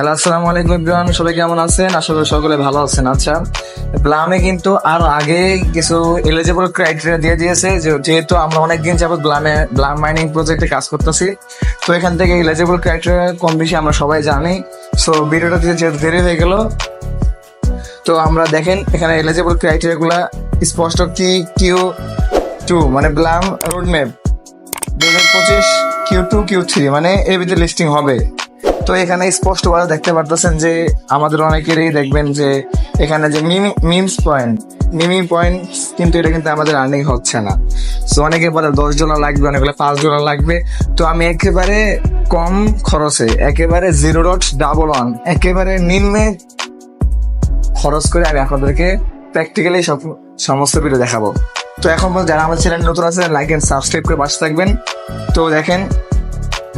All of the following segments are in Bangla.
হ্যালো, আসসালামু আলাইকুম এভরিওয়ান। সবাই কেমন আছেন? আশা করি সকলে ভালো আছেন। আচ্ছা, ব্লামে কিন্তু আরো আগে কিছু এলিজিবল ক্রাইটেরিয়া দিয়ে দিয়েছে, যেহেতু আমরা অনেকদিন যাবত ব্লাম মাইনিং প্রজেক্টে কাজ করতেছি। তো এখান থেকে এলিজিবল ক্রাইটেরিয়া কম বেশি আমরা সবাই জানি। সো ভিডিওটা দিয়ে যেহেতু দেরি হয়ে গেল, তো আমরা দেখেন এখানে এলিজিবল ক্রাইটেরিয়া গুলা স্পষ্ট। কিউ মানে Blum road map 2025 Q2 Q3 মানে এর ভিতরে লিস্টিং হবে। তো এখানে স্পষ্ট ভাবে দেখতে পারতেছেন যে আমাদের অনেকেরই দেখবেন যে এখানে যে মিমিং পয়েন্ট কিন্তু এটা কিন্তু আমাদের আর্নিং হচ্ছে না। সো অনেকে বলে $10 লাগবে, অনেকে বলে $5 লাগবে। তো আমি একেবারে কম খরচে, একেবারে $0.11 একেবারে নিম্নে খরচ করে আমি আপনাদেরকে প্র্যাকটিক্যালি সমস্ত ভিডিও দেখাবো। তো এখন যারা আমার চ্যানেল নতুন আছে, লাইক এন্ড সাবস্ক্রাইব করে পাশে থাকবেন। তো দেখেন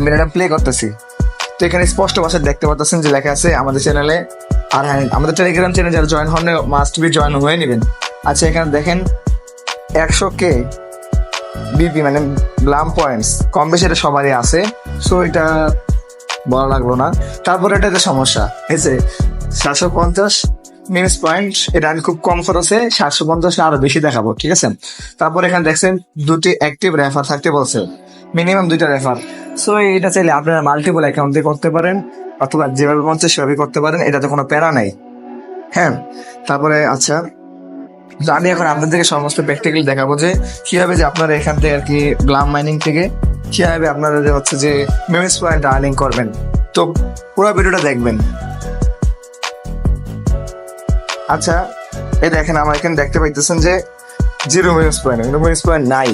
ভিডিওটা প্লে করতেছি। তো এখানে স্পষ্ট ভাষায় দেখতে পাচ্ছেন যে লেখা আছে আমাদের চ্যানেলে। আর হ্যাঁ, আমাদের টেলিগ্রাম চ্যানেল যারা জয়েন হন মাস্ট বি জয়েন হয়ে নেবেন। আচ্ছা, এখানে দেখেন 100K বিপি মানে ব্লাম পয়েন্টস, কম বেশি এটা সবারই আছে। সো এটা বলা লাগলো না। তারপরে এটাতে সমস্যা হয়েছে 750 মিনিস পয়েন্ট, এটা আমি খুব কম খরচে 750 আরো বেশি দেখাবো, ঠিক আছে। তারপর এখানে দেখছেন 2টি অ্যাক্টিভ রেফার থাকতে বলছে, মিনিমাম 2টা রেফার। সো এটা চাইলে আপনারা মাল্টিপল অ্যাকাউন্ট দিয়ে করতে পারেন, অথবা যেভাবে মন চায় সেভাবে করতে পারেন, এটাতে কোনো প্যারা নাই। হ্যাঁ, তারপরে আচ্ছা, আমি এখন আপনাদেরকে সমস্ত প্র্যাকটিক্যালি দেখাবো যে কিভাবে যে আপনারা এখান থেকে আর কি ব্লাম মাইনিং থেকে কিভাবে আপনারা যে হচ্ছে যে মিনিস পয়েন্ট আর্নিং করবেন। তো পুরো ভিডিওটা দেখবেন। আচ্ছা, এই দেখেন আমার এখানে দেখতে পাইতেছেন যে 0 মিনিস পয়েন্ট নাই,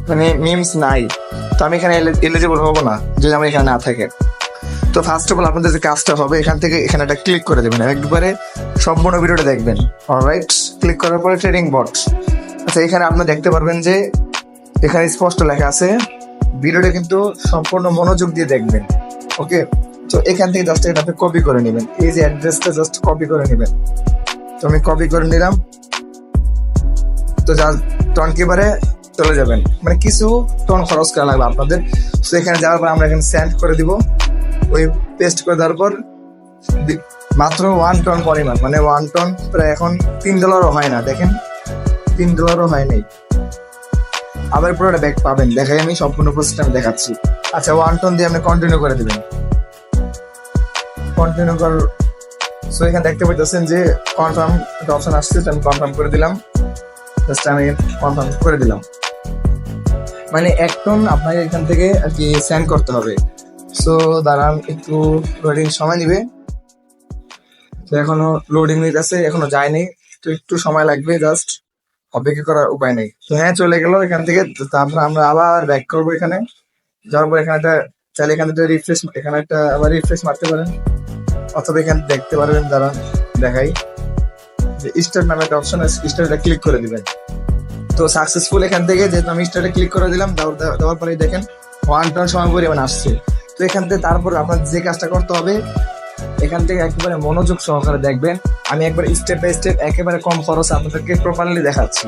মানে মিমস নাই। তো আমি এখানে এলিজিবল হবো না যদি আমার এখানে না থাকে। তো ফার্স্ট অফ অল আপনাদের যে কাজটা হবে, এখান থেকে এখানে একটা ক্লিক করে দেবেন, একবারে সম্পূর্ণ ভিডিওটা দেখবেন। অলরাইট, ক্লিক করার পরে ট্রেডিং বট। আচ্ছা, এখানে আপনি দেখতে পারবেন যে এখানে স্পষ্ট লেখা আছে, ভিডিওটা কিন্তু সম্পূর্ণ মনোযোগ দিয়ে দেখবেন। ওকে, তো এখান থেকে জাস্ট এটা আপনি কপি করে নেবেন, এই যে অ্যাড্রেসটা জাস্ট কপি করে নেবেন। তো আমি কপি করে নিলাম। তো যা টনকিবারে চলে যাবেন, মানে কিছু টন খরচ করা লাগবে আপনাদের। তো এখানে যাওয়ার পর আমরা এখানে সেন্ড করে দিব। ওই পেস্ট করে দেওয়ার পর মাত্র 1 টন পরিমাণ, মানে 1 টন প্রায় এখন $3 হয় না, দেখেন $3 হয় নাই। আবার পুরোটা ব্যাক পাবেন, দেখাই আমি সম্পূর্ণ প্রসেসটা আমি দেখাচ্ছি। আচ্ছা, 1 টন দিয়ে আপনি কন্টিনিউ করে দেবেন, কন্টিনিউ কর। সো এখানে দেখতে পাইতেছেন যে কনফার্ম একটা অপশন আসছে, আমি কনফার্ম করে দিলাম। জাস্ট আমি কনফার্ম করে দিলাম, মানে 1 টন আপনাকে এখান থেকে আর কি সেন্ড করতে হবে। সো দাঁড়ান, একটু লোডিং সময় নিবে। তো এখনো লোডিং নিতেছে, এখনো যায়নি, তো একটু সময় লাগবে, জাস্ট অপেক্ষা করার উপায় নেই। তো হ্যাঁ, চলে গেল এখান থেকে। তারপর আমরা আবার ব্যাক করবো। এখানে যাওয়ার পর এখানে একটা চাইলে এখানে একটা রিফ্রেশ, এখানে একটা আবার রিফ্রেশ মারতে পারেন, অথবা এখানে দেখতে পারবেন, দাঁড়ান দেখাই যে স্টার্ট নামে একটা অপশন আছে, স্টার্টটা ক্লিক করে দিবেন। তো সাকসেসফুল এখান থেকে যেহেতু আমি স্টার্টে ক্লিক করে দিলাম, দেওয়ার পরে দেখেন 1 টন সময় পরিমাণ আসছে। তো এখান থেকে তারপর আপনার যে কাজটা করতে হবে, এখান থেকে একেবারে মনোযোগ সহকারে দেখবেন। আমি একবার স্টেপ বাই স্টেপ একেবারে কম খরচে আপনাদেরকে প্রপারলি দেখাচ্ছি।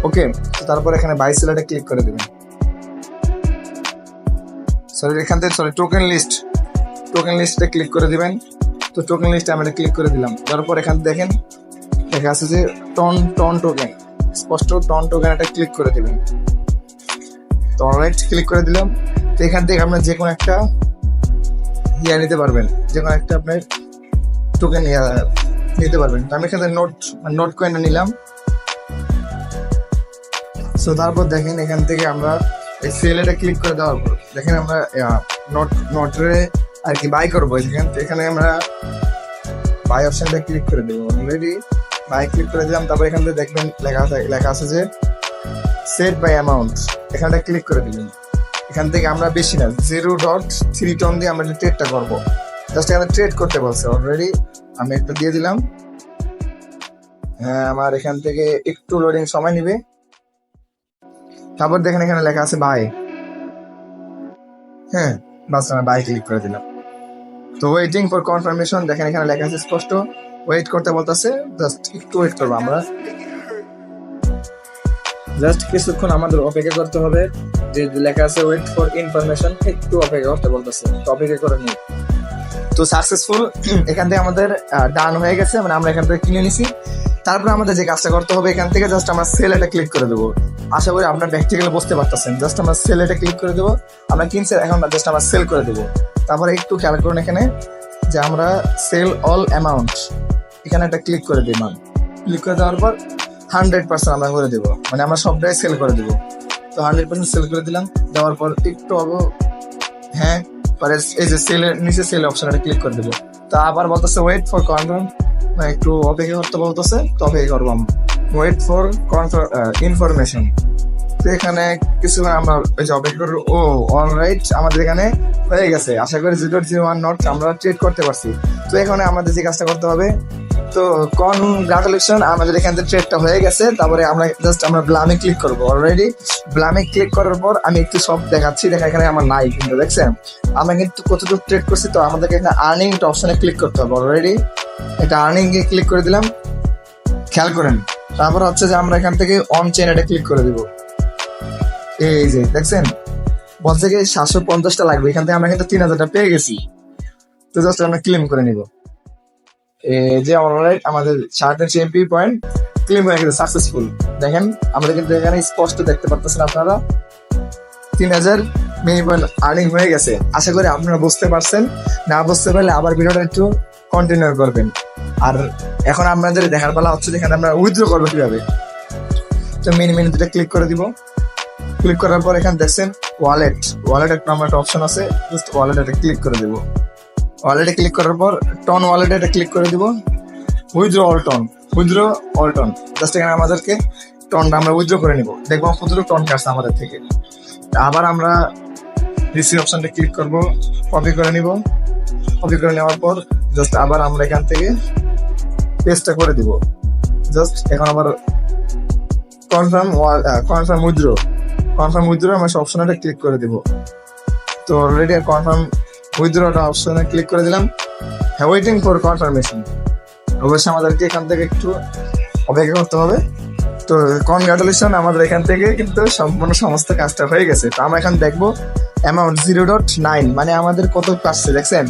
ওকে, তো তারপর এখানে বাই সেলারে ক্লিক করে দেবেন। এখান থেকে টোকেন লিস্টে ক্লিক করে দিবেন। তো টোকেন লিস্টে আমরা ক্লিক করে দিলাম। তারপর এখানে দেখেন লেখা আছে যে টন টোকেন, স্পষ্ট টন টোকেন একটা ক্লিক করে দিবেন। তো অলরাইট, ক্লিক করে দিলাম। তো এখান থেকে আপনার যে কোনো একটা নিতে পারবেন, যে কোনো একটা আপনার টোকেন নিতে পারবেন। তো আমি এখানে নোট কয়েনটা নিলাম। সো তারপর দেখেন এখান থেকে আমরা এই সেলটা ক্লিক করে দেওয়ার পর দেখেন আমরা নোটরে আর কি বাই করবো। এখানে আমরা বাই অপশনটা ক্লিক করে দেবো। অলরেডি বাই ক্লিক করে দিলাম। তারপর এখান থেকে দেখবেন লেখা আছে যে সেট বাই অ্যামাউন্ট, এখানটা ক্লিক করে দিবেন। এখান থেকে আমরা বেশি না 0.3 টন দিয়ে আমরা ট্রেডটা করবো। জাস্ট এখানে ট্রেড করতে বলছে। অলরেডি আমি একটা দিয়ে দিলাম। হ্যাঁ, আমার এখান থেকে একটু লোডিং সময় নিবে। তারপর দেখেন এখানে লেখা আছে বাই। হ্যাঁ, বাস আমি বাই ক্লিক করে দিলাম। তো ওয়েটিং ফর কনফার্মেশন, দেখেন এখানে লেখা আছে স্পষ্ট ওয়েট করতে বলতেছে। জাস্ট একটু ওয়েট করবো আমরা, জাস্ট কিছুক্ষণ আমাদের অপেক্ষা করতে হবে। যে লেখা আছে ওয়েট ফর ইনফরমেশন, একটু অপেক্ষা করতে বলতেছে, তো অপেক্ষা করে নিই। তো সাকসেসফুল এখান থেকে আমাদের ডান হয়ে গেছে, মানে আমরা এখান থেকে কিনে নিছি। তারপরে আমাদের যে কাজটা করতে হবে, এখান থেকে জাস্ট আমরা সেল এটা ক্লিক করে দেবো। আশা করি আপনার প্র্যাকটিক্যালি বুঝতে পারতেছেন। জাস্ট আমরা সেল এটা ক্লিক করে দেবো, আমরা কিনছি এখন জাস্ট আমরা সেল করে দেবো। তারপরে একটু খেয়াল করুন এখানে যে আমরা সেল অল অ্যামাউন্ট এখানে একটা ক্লিক করে দিই। ক্লিক করে দেওয়ার পর 100% আমরা করে দেবো, মানে আমরা সবটাই সেল করে দেবো। তো 100% সেল করে দিলাম। দেওয়ার পর একটু হ্যাঁ পরে এই যে সেলের নিচে সেল অপশনটা ক্লিক করে দেবো। তো আবার বলতেছে ওয়েট ফর কনফার্ম, একটু অপেক্ষা করতে বলতেছে, তো অপেক্ষা করবো আমরা। Wait for information. তো এখানে কিছুক্ষণ আমরা ওই যে অপেক্ষা করবো। ও অলরাইট, আমাদের এখানে হয়ে গেছে। আশা করি 0.01 নট আমরা ট্রেড করতে পারছি। তো এখানে আমাদের যে কাজটা করতে হবে, তো কনগ্রাচুলেশন, আমাদের এখান থেকে ট্রেডটা হয়ে গেছে। তারপরে আমরা জাস্ট আমরা ব্লামে ক্লিক করবো। অলরেডি ব্লামে ক্লিক করার পর আমি একটু সব দেখাচ্ছি। এখানে আমার নাই, কিন্তু দেখছেন আমরা কিন্তু কতটুকু ট্রেড করছি। তো আমাদেরকে এখানে আর্নিং অপশনে ক্লিক করতে হবে। অলরেডি এটা আর্নিং এ ক্লিক করে দিলাম, খেয়াল করেন। তারপর হচ্ছে যে আমরা এখান থেকে অন চেন এটা ক্লিক করে দিব। এই যে দেখছেন বলছে কি 750টা লাগবে, এখান থেকে আমরা কিন্তু 3000টা পেয়ে গেছি। তো জাস্ট আমরা ক্লেম করে নিব। এই যে অলরাইট আমাদের শার্টের চ্যাম্পি পয়েন্ট ক্লেম হয়ে গেছে, সাকসেসফুল। দেখেন আমরা কিন্তু এখানে স্পষ্ট দেখতে পারতেছেন আপনারা 3000 মিনি পয়েন্ট আর্নিং হয়ে গেছে। আশা করি আপনারা বুঝতে পারছেন। না বুঝতে পারলে আবার ভিডিওটা একটু কন্টিনিউ করবেন। আর এখন আপনাদের দেখার পালা হচ্ছে যেখানে আমরা উইথড্র করবো কিভাবে। তো মিনিটা ক্লিক করে দিব। ক্লিক করার পর এখানে দেখছেন ওয়ালেট একটা আমার একটা অপশন আছে, জাস্ট ওয়ালেট এটা ক্লিক করে দিব। ওয়ালেটে ক্লিক করার পর টন ওয়ালেটে এটা ক্লিক করে দিব। উইথড্র অল টন, জাস্ট এখানে আমাদেরকে টনটা আমরা উইথড্র করে নিব। দেখবো কতটুকু টন কাটছে আমাদের থেকে। আবার আমরা রিসিভ অপশনটা ক্লিক করব, কপি করে নিব। কপি করে নেওয়ার পর জাস্ট আবার আমরা এখান থেকে পেস্টটা করে দিব। জাস্ট এখন আবার কনফার্ম উইথড্র আমরা অপশনটা ক্লিক করে দিব। তো অলরেডি কনফার্ম উইথড্রটা অপশনে ক্লিক করে দিলাম। হ্যাঁ, ওয়েটিং ফর কনফার্মেশন। অবশ্যই আমাদেরকে এখান থেকে একটু অপেক্ষা করতে হবে। তো কনগ্রাচুলেশন, আমাদের এখান থেকে কিন্তু সম্পূর্ণ সমস্ত কাজটা হয়ে গেছে। তো আমরা এখন দেখবো অ্যামাউন্ট 0.9, মানে আমাদের কত কাটছে দেখছেন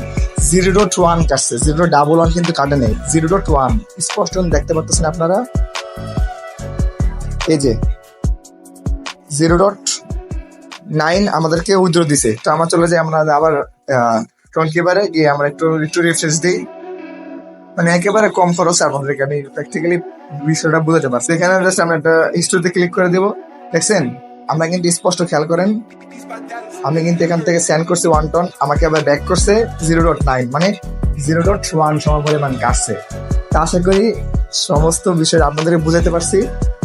0.1 কাটছে। 0.11 কিন্তু কাটে নেই, 0.1 স্পষ্ট দেখতে পাচ্ছেন আপনারা। এই যে 0.9 আমাদেরকে উইথড্র দিছে। তো আমার চলে যায়, আমরা আবার কিবারে গিয়ে আমরা একটু রিফ্রেশ দিই। মানে একেবারে কম খরচে আপনাদেরকে আমি প্র্যাকটিক্যালি বিষয়টা বুঝাতে পারছি। এখানে জাস্ট আমরা একটা হিস্ট্রিতে ক্লিক করে দেবো। দেখছেন আমরা কিন্তু স্পষ্ট খেয়াল করেন, আমি কিন্তু এখান থেকে সেন্ড করছি 1 টন, আমাকে আবার ব্যাক করছে 0.9, মানে 0.1 সমপরিমাণ কাটছে। তা আশা করি সমস্ত বিষয় আপনাদেরকে বুঝাতে পারছি।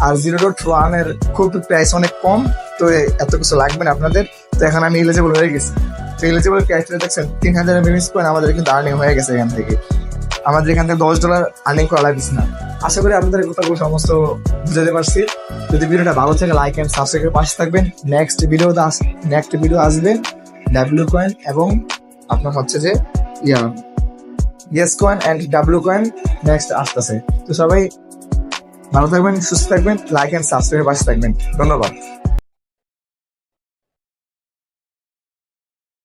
আর 0.1 এর খুব প্রাইস অনেক কম, তো এত কিছু লাগবে না আপনাদের। তো এখন আমি এলিজিবল হয়ে গেছি। তো এলিজিবল ক্রাইটেরিয়া দেখছেন 3000 মিনিটস পয়েন্ট আমাদের কিন্তু আর্নিং হয়ে গেছে। এখান থেকে আমাদের এখান থেকে $10 আর্নিং করা লাগছে না। আশা করি আপনাদের কথাগুলো সমস্ত বুঝাতে পারছি। যদি ভিডিওটা ভালো থাকে লাইক এন্ড সাবস্ক্রাইব পাশে থাকবেন। নেক্সট ভিডিও আসবে ডাব্লিউ কয়েন এবং আপনার হচ্ছে যে yes coin and W coin next আসতেছে। তো সবাই ভালো থাকবেন, সুস্থ থাকবেন, লাইক এন্ড সাবস্ক্রাইব পাশে থাকবেন। ধন্যবাদ।